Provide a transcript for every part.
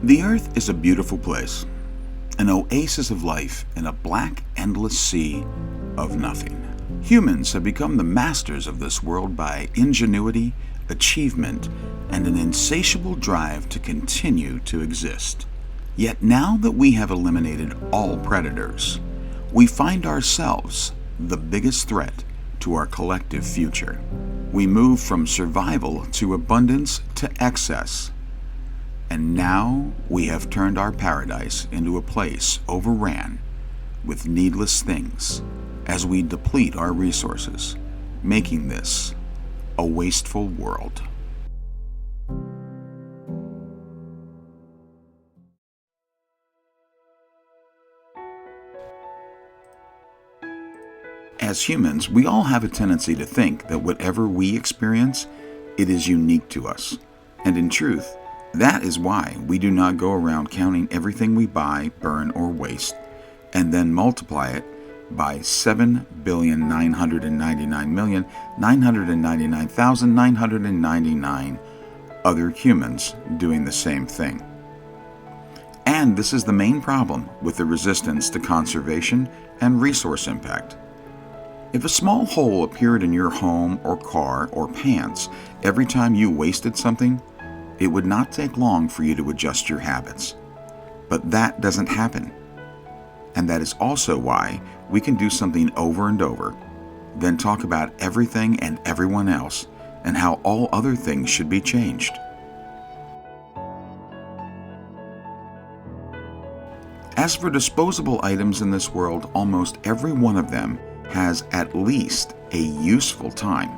The Earth is a beautiful place, an oasis of life in a black, endless sea of nothing. Humans have become the masters of this world by ingenuity, achievement, and an insatiable drive to continue to exist. Yet now that we have eliminated all predators, we find ourselves the biggest threat to our collective future. We move from survival to abundance to excess. And now we have turned our paradise into a place overran with needless things as we deplete our resources, making this a wasteful world. As humans, we all have a tendency to think that whatever we experience, it is unique to us. And in truth, that is why we do not go around counting everything we buy, burn, or waste, and then multiply it by 7,999,999,999 other humans doing the same thing. And this is the main problem with the resistance to conservation and resource impact. If a small hole appeared in your home or car or pants every time you wasted something, it would not take long for you to adjust your habits. But that doesn't happen. And that is also why we can do something over and over, then talk about everything and everyone else and how all other things should be changed. As for disposable items in this world, almost every one of them has at least a useful time,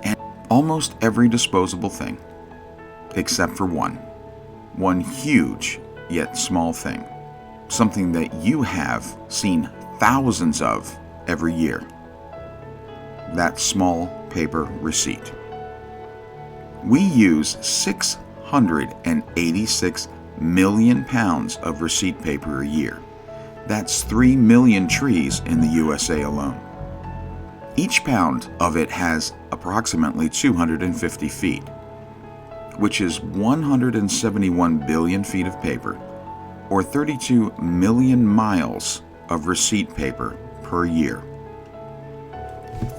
and almost every disposable thing, except for one huge yet small thing, something that you have seen thousands of every year, that small paper receipt. We use 686 million pounds of receipt paper a year. That's 3 million trees in the USA alone. Each pound of it has approximately 250 feet, which is 171 billion feet of paper, or 32 million miles of receipt paper per year.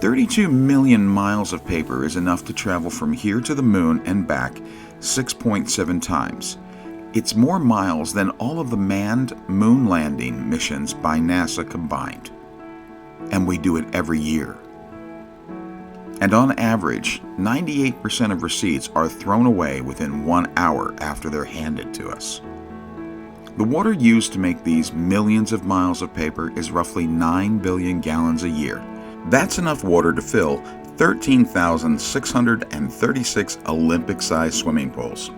32 million miles of paper is enough to travel from here to the moon and back 6.7 times. It's more miles than all of the manned moon landing missions by NASA combined. And we do it every year. And on average, 98% of receipts are thrown away within 1 hour after they're handed to us. The water used to make these millions of miles of paper is roughly 9 billion gallons a year. That's enough water to fill 13,636 Olympic-sized swimming pools,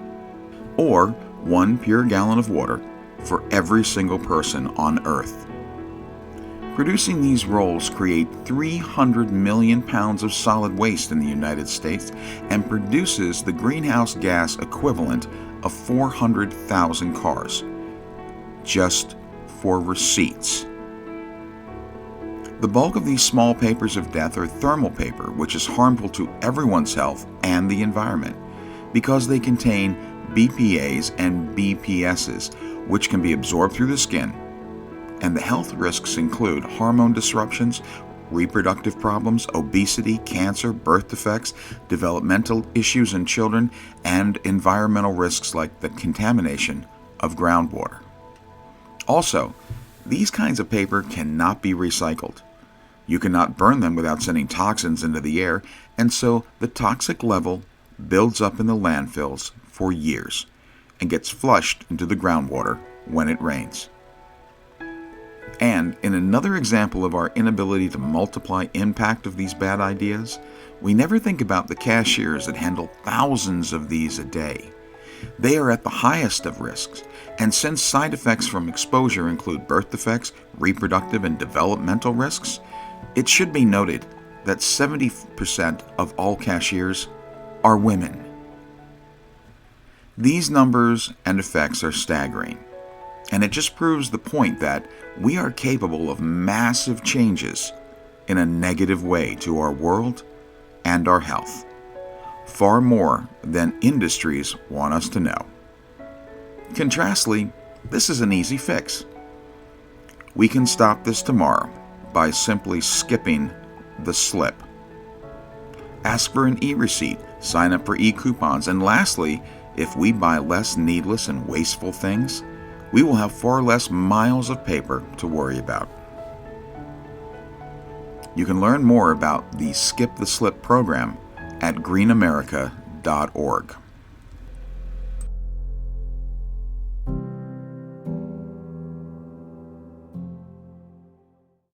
or 1 pure gallon of water for every single person on Earth. Producing these rolls create 300 million pounds of solid waste in the United States and produces the greenhouse gas equivalent of 400,000 cars, just for receipts. The bulk of these small papers of death are thermal paper, which is harmful to everyone's health and the environment because they contain BPAs and BPSs, which can be absorbed through the skin. And the health risks include hormone disruptions, reproductive problems, obesity, cancer, birth defects, developmental issues in children, and environmental risks like the contamination of groundwater. Also, these kinds of paper cannot be recycled. You cannot burn them without sending toxins into the air, and so the toxic level builds up in the landfills for years and gets flushed into the groundwater when it rains. And in another example of our inability to multiply impact of these bad ideas, we never think about the cashiers that handle thousands of these a day. They are at the highest of risks, and since side effects from exposure include birth defects, reproductive and developmental risks, it should be noted that 70% of all cashiers are women. These numbers and effects are staggering. And it just proves the point that we are capable of massive changes in a negative way to our world and our health, far more than industries want us to know. Contrastly, this is an easy fix. We can stop this tomorrow by simply skipping the slip. Ask for an e-receipt, sign up for e-coupons, and lastly, if we buy less needless and wasteful things, we will have far less miles of paper to worry about. You can learn more about the Skip the Slip program at greenamerica.org.